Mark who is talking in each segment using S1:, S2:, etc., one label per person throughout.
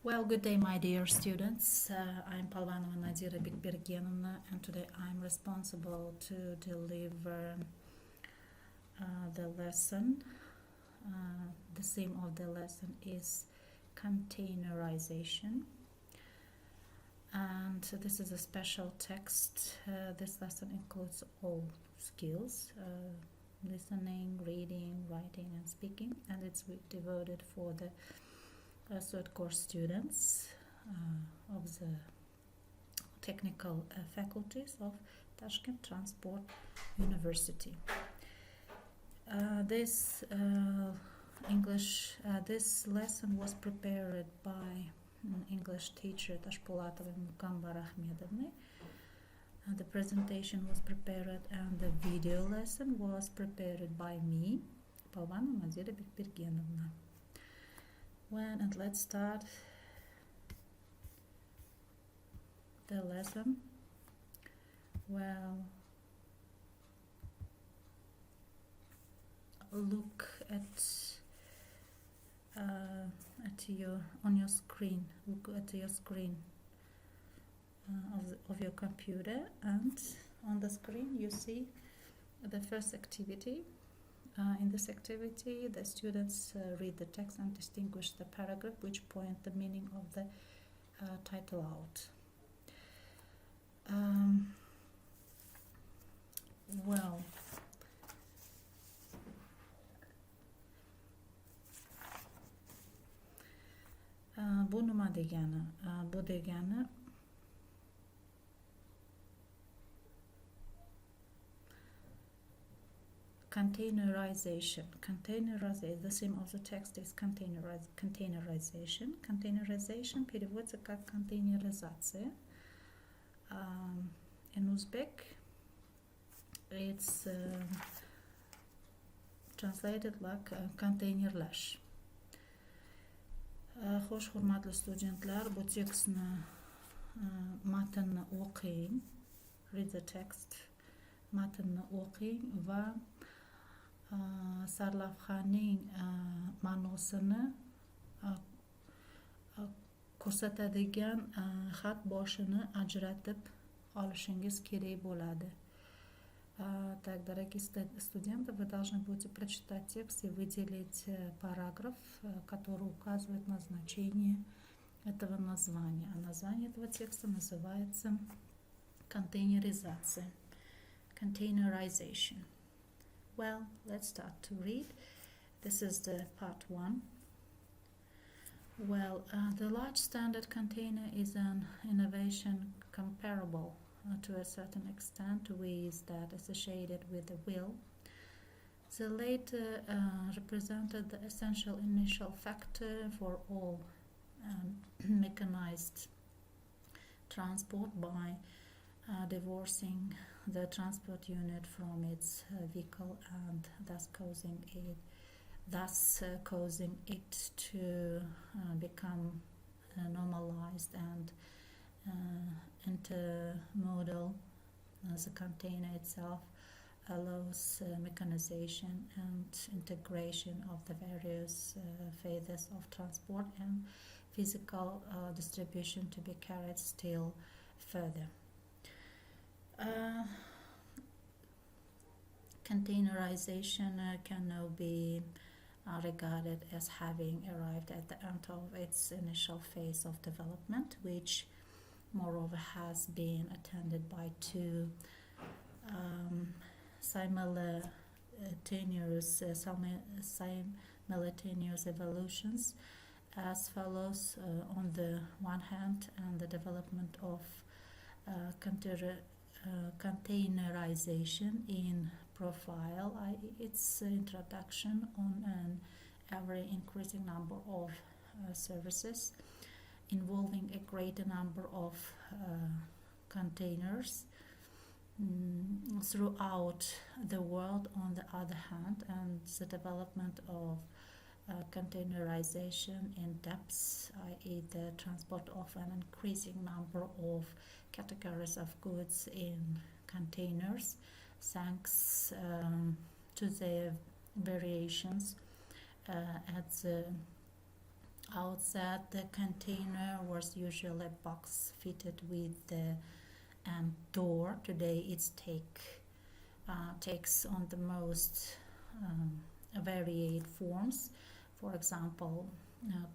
S1: Well, good day, my dear students. I'm Palvanova Nadira Bikbergenovna, and today I'm responsible to deliver the lesson. The theme of the lesson is containerization. And this is a special text. This lesson includes all skills, listening, reading, writing, and speaking, and it's devoted for the third course students of the technical faculties of Tashkent Transport University. This lesson was prepared by English teacher Tashpolatova Mukambar Ahmedovna. The presentation was prepared and the video lesson was prepared by me, Palvanova Nadira Bikbergenovna. And let's start the lesson. Well, look on your screen. Look at your screen of your computer, and on the screen you see the first activity. In this activity, the students read the text and distinguish the paragraph which point the meaning of the title out. Bu nima degani? Bu degani containerization. Containerization. The theme of the text is containerization. Containerization переводится как контейнеризация. In Uzbek, it's translated like konteynerlash. Xo'sh, hurmatli studentlar, bu tekstni matnni o'qing. Read the text. Matnni o'qing va sarlavhaning ma'nosini ko'rsatadigan xat boshini ajratib olishingiz kerak bo'ladi. Так, дорогие студенты, вы должны будете прочитать текст и выделить параграф, который указывает на значение этого названия. А название этого текста называется контейнеризация. Containerization. Well, let's start to read. This is the part 1. Well, the large standard container is an innovation comparable to a certain extent with that associated with the wheel. The latter represented the essential initial factor for all mechanized transport by divorcing the transport unit from its vehicle and thus causing it to become normalized and intermodal. The container itself allows mechanization and integration of the various phases of transport and physical distribution to be carried still further. Containerization can now be regarded as having arrived at the end of its initial phase of development, which moreover has been attended by two simultaneous evolutions as follows. On the one hand, the development of containerization in profile, i.e. its introduction on an ever increasing number of services involving a greater number of containers throughout the world, on the other hand, and the development of containerization in depth, i.e. the transport of an increasing number of categories of goods in containers, thanks to the variations at the outset, the container was usually a box fitted with the door. Today it takes on the most varied forms. For example,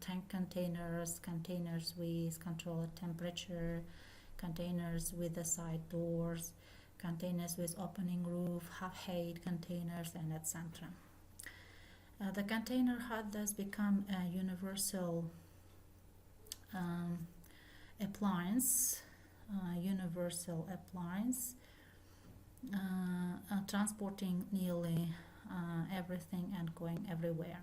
S1: tank containers, containers with controlled temperature, containers with the side doors, containers with opening roof, half-height containers, and etc. The container has thus become a universal appliance, transporting nearly everything and going everywhere.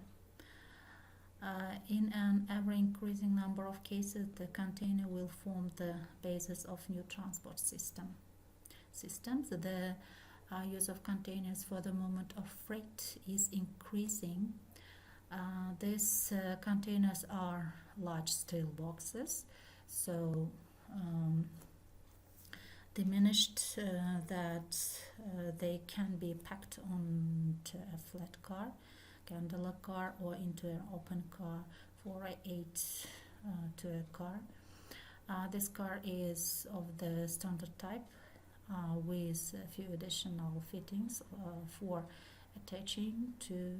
S1: In an ever-increasing number of cases, the container will form the basis of new transport systems. The use of containers for the movement of freight is increasing. These containers are large steel boxes, so diminished that they can be packed onto a flat car, gondola car, or into an open car for an 8 to a car. This car is of the standard type with a few additional fittings for attaching the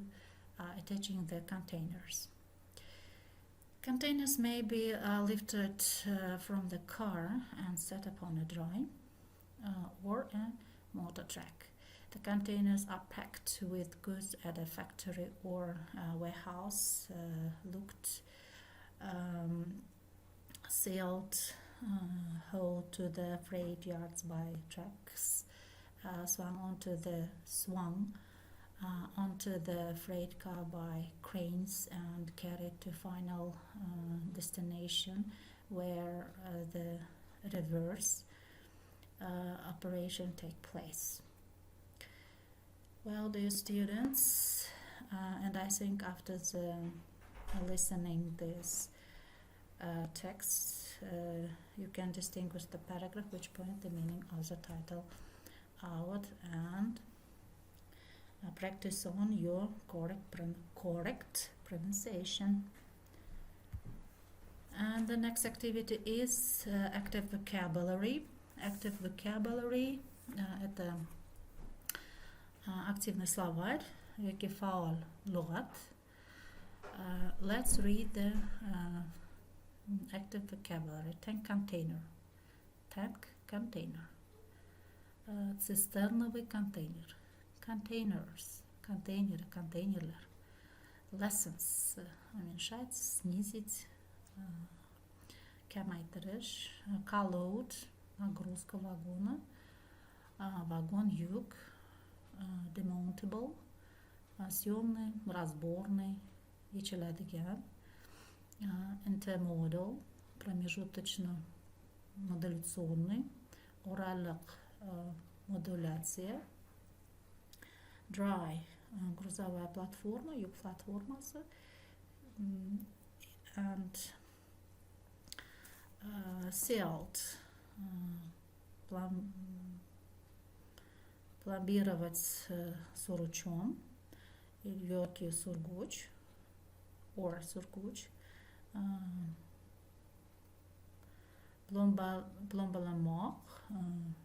S1: containers. Containers may be lifted from the car and set upon a dry or a motor track. The containers are packed with goods at a factory or warehouse, looked, sailed, hauled to the freight yards by trucks, swung onto the freight car by cranes, and carried to final destination, where the reverse operation take place. Well, dear students, and I think after listening this text, you can distinguish the paragraph which point the meaning of the title out and practice on your correct pronunciation. And the next activity is active vocabulary. Active vocabulary это активный словарь, yoki faol lug'at. Let's read the active vocabulary. Tank container, цистерновый контейнер, containers, контейнерлер, lessons, уменьшать, снизить, камайтырыш, carload, нагрузка вагона, вагон юг, demountable, съемный, разборный, ечелядыгян, intermodal, промежуточно-модуляционный, ораллык, модуляция, dry, грузовая платформа, юг платформасы, and sailed, пломбировать сургучом, легкий сургуч, or сургуч, пломбаламок,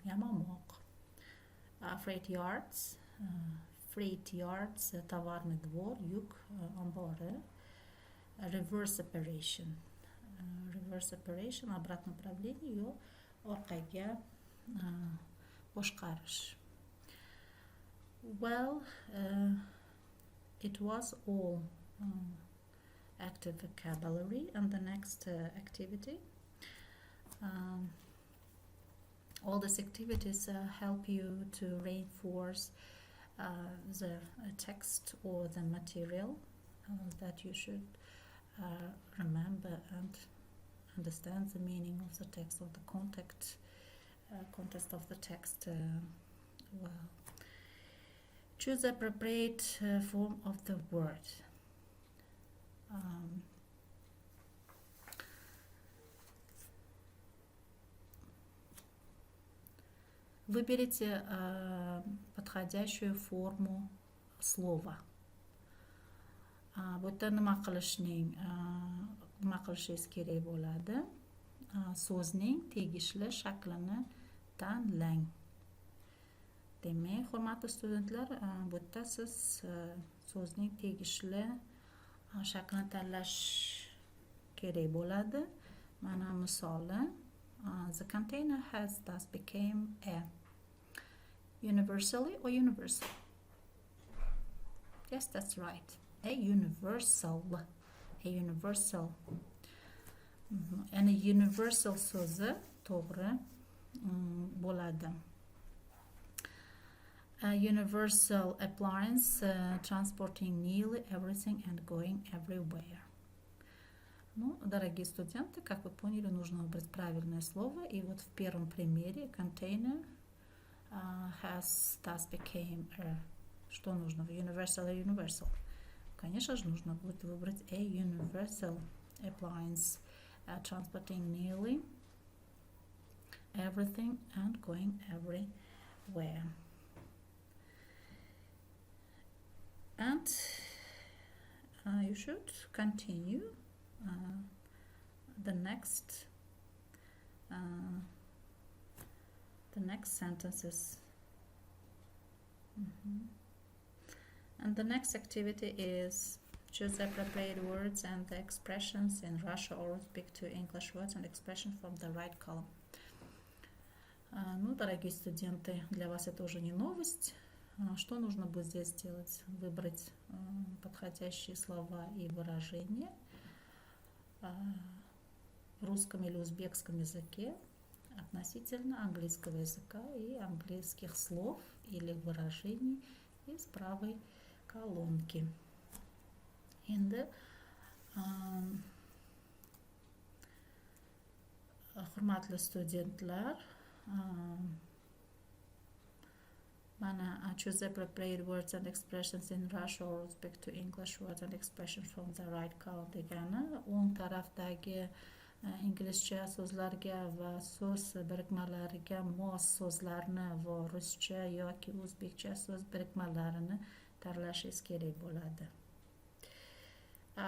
S1: ямамок, freight yards, товарный двор, юг, амбары, reverse operation, обратное направление, ее orqaga boshqarish. Well, it was all active vocabulary, and the next activity. All these activities help you to reinforce the text or the material that you should remember and understand the meaning of the text or the context of the text well. Choose the appropriate form of the word. Выберите подходящую форму слова. Вот это nima qilishning nima qilishingiz kerak bo'ladi? So'zning tegishli shaklini tanlang. Demak, hurmatli studentlar, bu yerda siz so'zning tegishli shaklini tanlash kerak bo'ladi. Mana misoli, the container has thus become a universally or universal. Yes, that's right. A universal. A universal. Ya'ni universal so'zi to'g'ri bo'ladi. A universal appliance transporting nearly everything and going everywhere. Ну, дорогие студенты, как вы поняли, нужно выбрать правильное слово. И вот в первом примере container has thus became a. Что нужно? Universal и universal. Конечно же, нужно будет выбрать a universal appliance transporting nearly everything and going everywhere. And you should continue the next sentences. And the next activity is choose the appropriate words and the expressions in Russian or Uzbek to English words and expressions from the right column. Ну, дорогие студенты, для вас это уже не новость. Что нужно будет здесь сделать? Выбрать подходящие слова и выражения в русском или узбекском языке относительно английского языка и английских слов или выражений из правой колонки. Endi hurmatli studentlar, mana choose the appropriate words and expressions in Russian or Uzbek to English words and expressions from the right column degani o'ng tarafdagi inglizcha so'zlarga va so'z birikmalariga mos so'zlarni va ruscha yoki o'zbekcha so'z birikmalarini tanlashingiz kerak bo'ladi.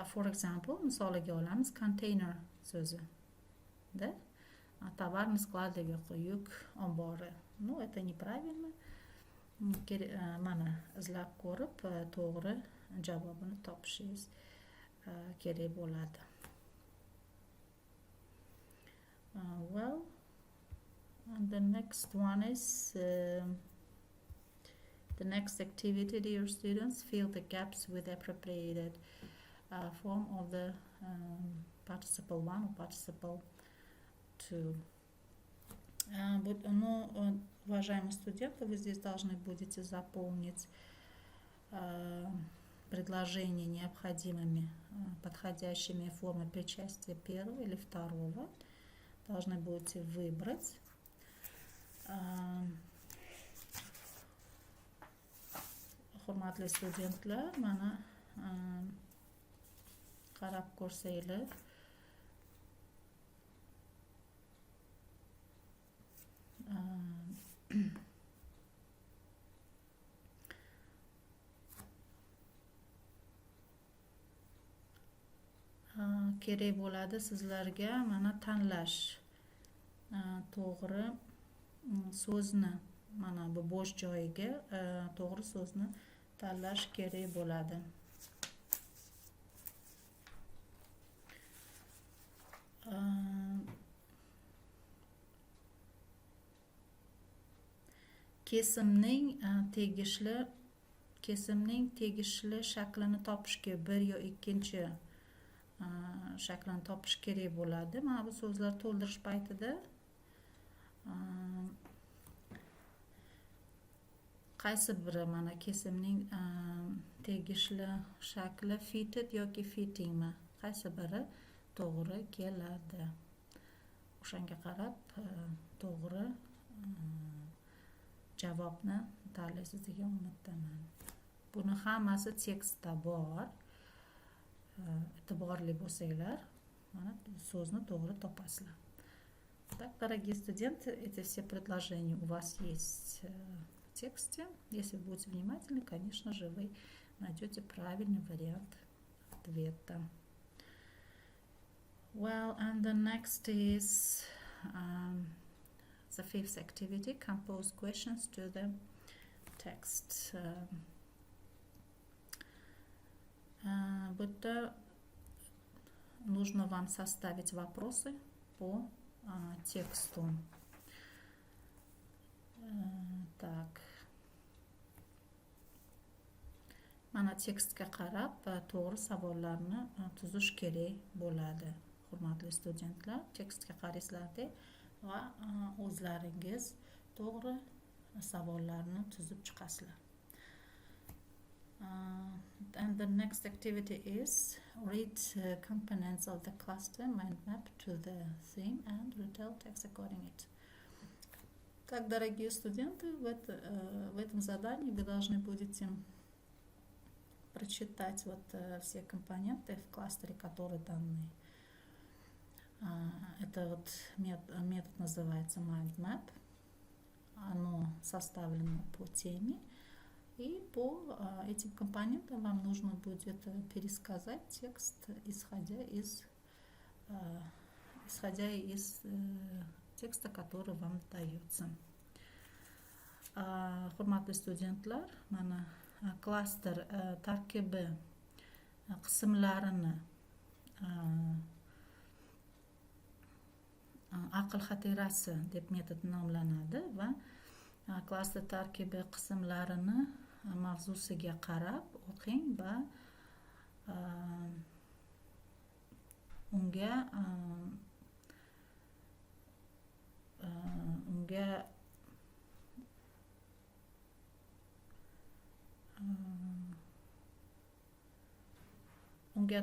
S1: For example, misoliga olamiz container so'zi. Да? Товарный склад, yuk ombori. Ну, это неправильно. Mana izlab ko'rib to'g'ri javobini topishingiz kerak bo'ladi. Well, and the next one is the next activity, dear students. Fill the gaps with appropriated form of the participle 1 or participle 2. Но, уважаемые студенты, вы здесь должны будете заполнить предложения необходимыми подходящими формы причастия первого или второго. Должны будете выбрать hurmatli studentlar, mana qarab ko'rsanglar, kerak bo'ladi sizlarga mana tanlash to'g'ri so'zni, mana bu bo'sh joyiga to'g'ri so'zni tanlash kerak bo'ladi. Kesimning tegishli shaklini topishga bir yo ikkinchi shaklini topish kerak bo'ladi. Mana bu so'zlar to'ldirish paytida qaysi biri mana kesimning tegishli shakli fitted yoki fittingmi? Qaysi biri to'g'ri keladi? O'shanga qarab to'g'ri javobni tanlaysiz degan umiddaman. Buni hammasi tekstda bor. E'tiborli bo'lsanglar, mana so'zni to'g'ri topasizlar. Так, дорогие студенты, эти все предложения у вас есть в тексте. Если вы будете внимательны, конечно же, вы найдете правильный вариант ответа. Well, and the next is the fifth activity, compose questions to the text. Будто нужно вам составить вопросы по тексту. Так. Mana tekstga qarab to'g'ri savollarni tuzish kerak bo'ladi. Hurmatli studentlar, tekstga qaraysizlar va o'zlaringiz to'g'ri savollarni tuzib chiqasizlar. And the next activity is read components of the cluster mind map to the theme and retell text according it. Так, дорогие студенты, в этом задании вы должны будете прочитать все компоненты в кластере, которые даны. Это метод называется mind map. Оно составлено по теме. И по этим компонентам вам нужно будет пересказать текст, исходя из текста, который вам дается. Hurmatli studentlar, mana klaster tarkibi qismlarini aql xotirasi deb metod nomlanadi va klaster tarkibi qismlarini mavzusiga qarab o'qing va unga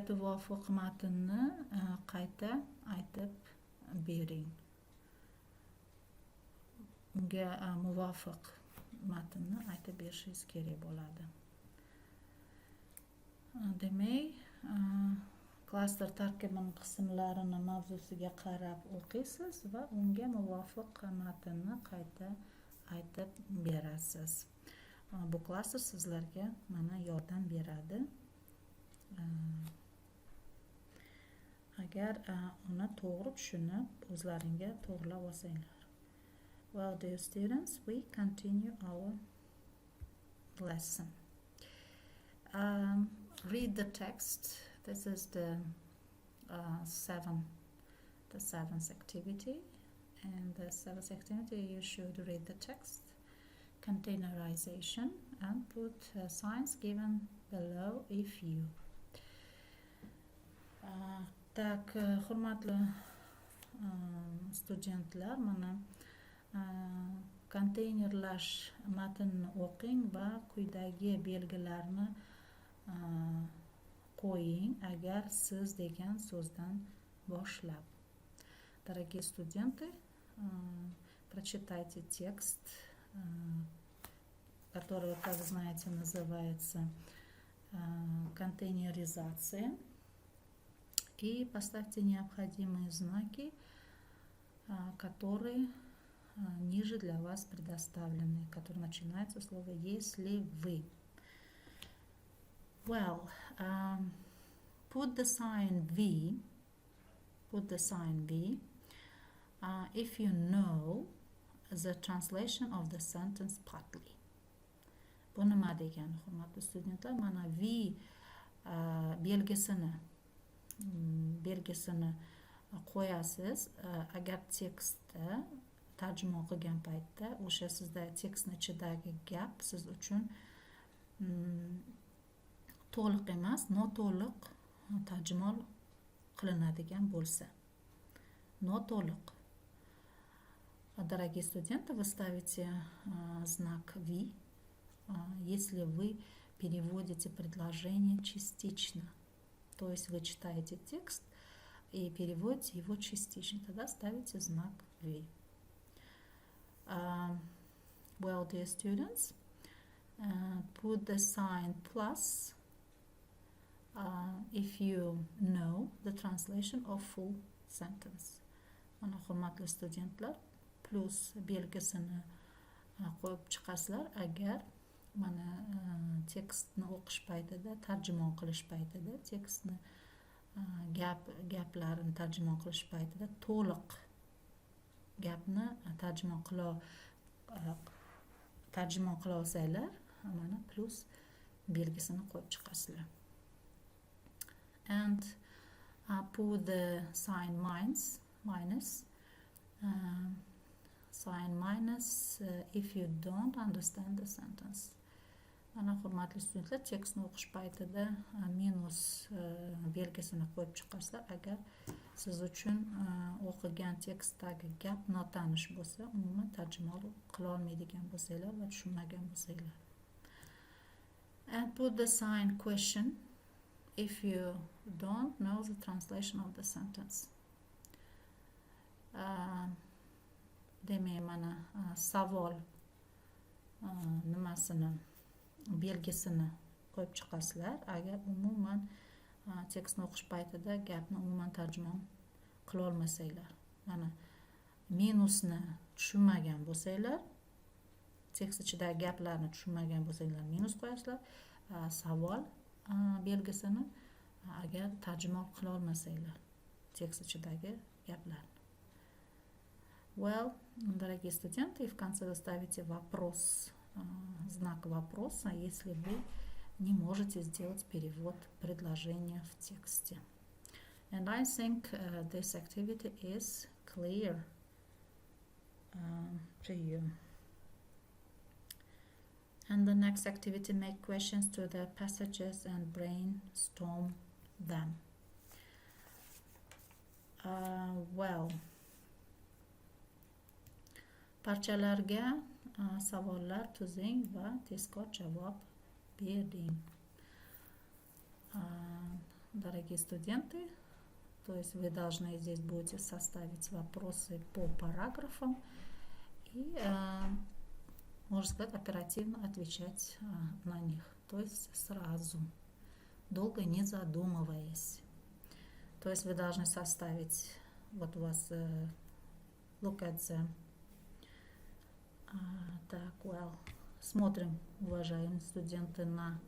S1: muvofiq matnni qayta aytib bering. Unga muvofiq matnni aytib berishingiz kerak bo'ladi. Demak, klaster tarkibining qismlarini mavzusiga qarab o'qiysiz va unga muvofiq matnni qayta aytib berasiz. Bu klaster sizlarga mana yordam beradi. Agar uni to'g'ri tushunib, o'zlaringga to'g'rilab olsanglar. Well, dear students, we continue our lesson. Read the text. This is the seventh activity. And the seventh activity, you should read the text, containerization, and put signs given below if you. Так, hurmatli studentlar, mana konteynerlash matnni o'qing va quyidagi belgilarni qo'ying agar siz degan so'zdan boshlab. Дорогие студенты, прочитайте текст, который, как знаете, называется контейнеризация, и поставьте необходимые знаки, которые ниже для вас предоставлены, которые начинаются слово «если вы». Well, put the sign V if you know the translation of the sentence partly. Bu nima degani, hurmatli studentlar? Mana V belgisini qo'yasiz. Agar tekstda tarjimon qilgan paytda o'sha sizda tekstning ichidagi gap siz uchun to'liq emas, noto'liq tarjimon qilinadigan bo'lsa. Noto'liq. Дорогие студенты, вы ставите знак V, если вы переводите предложение частично. То есть вы читаете текст и переводите его частично. Тогда ставите знак V. Well, dear students, put the sign plus if you know the translation of full sentence. Mana hurmatli studentlar, plus belgisini qo'yib chiqasizlar agar mana tekstni o'qish paytida, tarjimon qilish paytida tekstni gaplarni tarjimon qilish paytida to'liq gapni tarjimon qila olsanglar, mana plus belgisini qo'yib chiqasizlar. And put the sign minus if you don't understand the sentence. Mana hurmatli studentlar, tekstni o'qish paytida minus belgisini qo'yib chiqasizlar agar siz uchun o'qigan tekstdagi gap notanish bo'lsa, umuman tarjima qila olmaydigan bo'lsanglar va tushunmagan bo'lsanglar. And put the sign question if you don't know the translation of the sentence. Demak, mana savol nimasini belgisini qo'yib chiqasizlar agar umuman tekstni o'qish paytida gapni umuman tarjimon qila olmasanglar. Mana minusni tushunmagan bo'lsanglar, tekst ichidagi gaplarni tushunmagan bo'lsanglar minus qo'yasizlar. Savol belgisini agar tarjimon qila olmasanglar tekst ichidagi gaplarni. Well, дорогие студенты, в конце вы ставите вопрос, знак вопроса, если вы не можете сделать перевод предложения в тексте. And I think this activity is clear to you. And the next activity, make questions to the passages and brainstorm them. Well, parchalarga savollar tuzing va tezkor javob bering. Дорогие студенты, то есть вы должны здесь будете составить вопросы по параграфам и, можно сказать, оперативно отвечать на них, то есть сразу, долго не задумываясь. То есть вы должны составить, вот у вас look at the так, well, смотрим, уважаемые студенты, на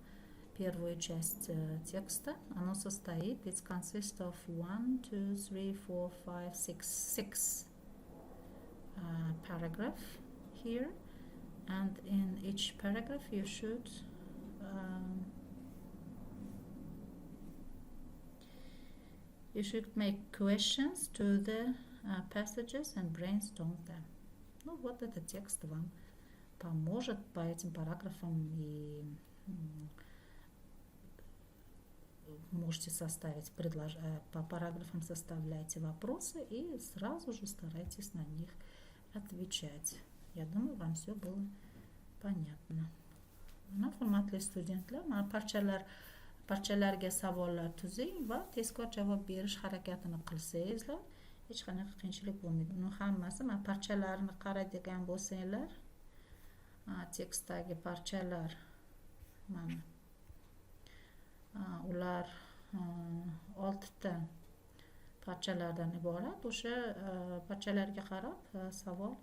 S1: первую часть текста. Оно состоит, it consists of 1, 2, 3, 4, 5, 6 paragraph here, and in each paragraph you should make questions to the passages and brainstorm them. Ну, вот этот текст вам поможет по этим параграфам, и можете составить по параграфам составляйте вопросы и сразу же старайтесь на них отвечать. Я думаю, вам все было понятно. Mana hurmatli studentlar, mana parchalarga savollar tuzing va tezkor javob berish harakatini qilsangizlar, hech qanaqa qiyinchilik bo'lmaydi. Uni hammasi, mana parchalarni qaraydigan bo'lsanglar, tekstdagi parchalar, mana ular 6 ta parchalardan iborat. O'sha parchalarga qarab savol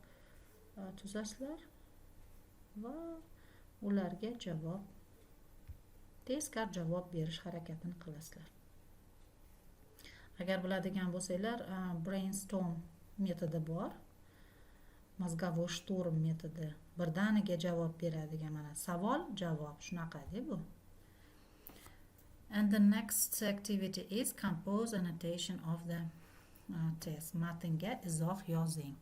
S1: tuzasizlar va ularga javob, tezkor javob berish harakatini qilasizlar. Agar biladigan bo'lsanglar, brainstorm metodi bor, mozgovой штурм metodi, birdaniga javob beradigan, mana savol javob shunaqa deb bu. And the next activity is compose annotation of the test. Matnga izoh yozing.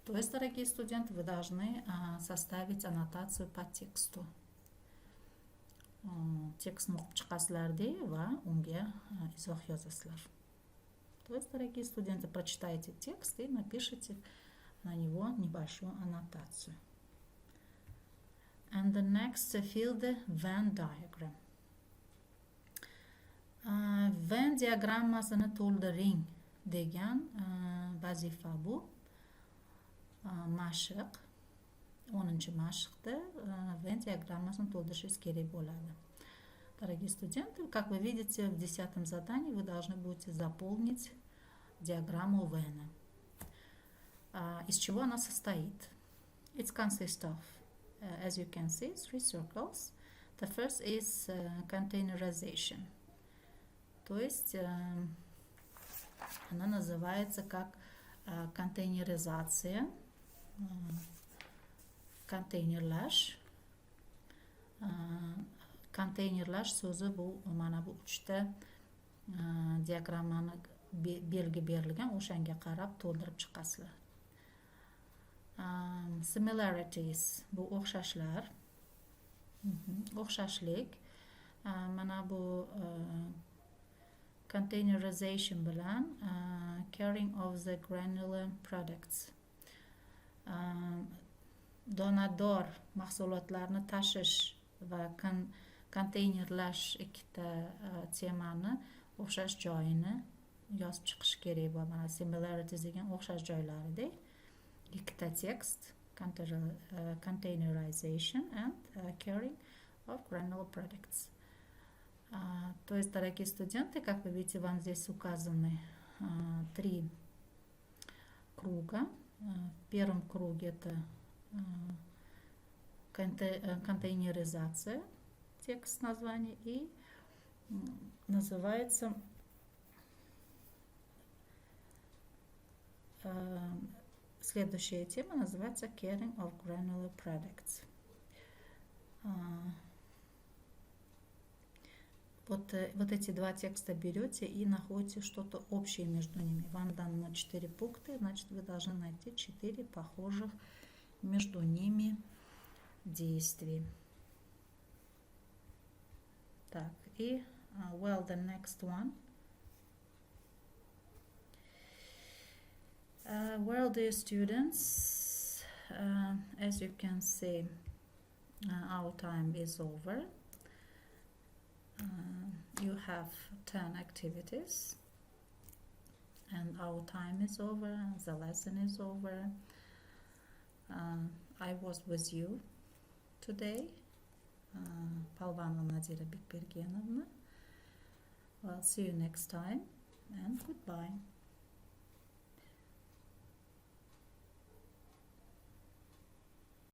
S1: То есть, дорогие студенты, вы должны составить аннотацию по тексту. Текстni o'qib chiqasizlar va unga izoh yozasizlar. То есть, дорогие студенты, прочитайте текст и напишите на него небольшую аннотацию. And the next, fill the Venn diagram. Venn diagrammasini to'ldiring degan vazifa bu. Mashq, 10-chi mashqda Venn диаграммасini to'ldirishingiz kerak bo'ladi. Дорогие студенты, как вы видите, в 10-м задании вы должны будете заполнить диаграмму Venn. Из чего она состоит? It consists of, as you can see, 3 circles. The first is containerization. То есть она называется как контейнеризация, контейнерлаш. Контейнерлаш so'zi bu mana bu uchta diagrammani belgi berilgan, o'shanga qarab to'ldirib chiqasizlar. Similarities bu o'xshashlar, o'xshashlik. Mana bu containerization bilan carrying of the granular products, donador mahsulotlarni tashish va konteynerlash ikkita temani o'xshash joyini yozib chiqish kerak bo'ladi. Mana similarities degan o'xshash joylaridek ikkita tekst, containerization and carrying of granular products. То есть, дорогие студенты, как вы видите, вам здесь указаны 3 круга. В первом круге это контейнеризация, текст названия, и называется следующая тема называется carrying of granular products. Вот эти 2 текста берете и находите что-то общее между ними. Вам дано 4 пункта, значит вы должны найти 4 похожих между ними действий. Так, и well, the next one. Well, dear students, as you can see, our time is over. You have 10 activities and our time is over, the lesson is over. I was with you today, Palvanova Nadira Bikbergenovna. Well, see you next time and goodbye.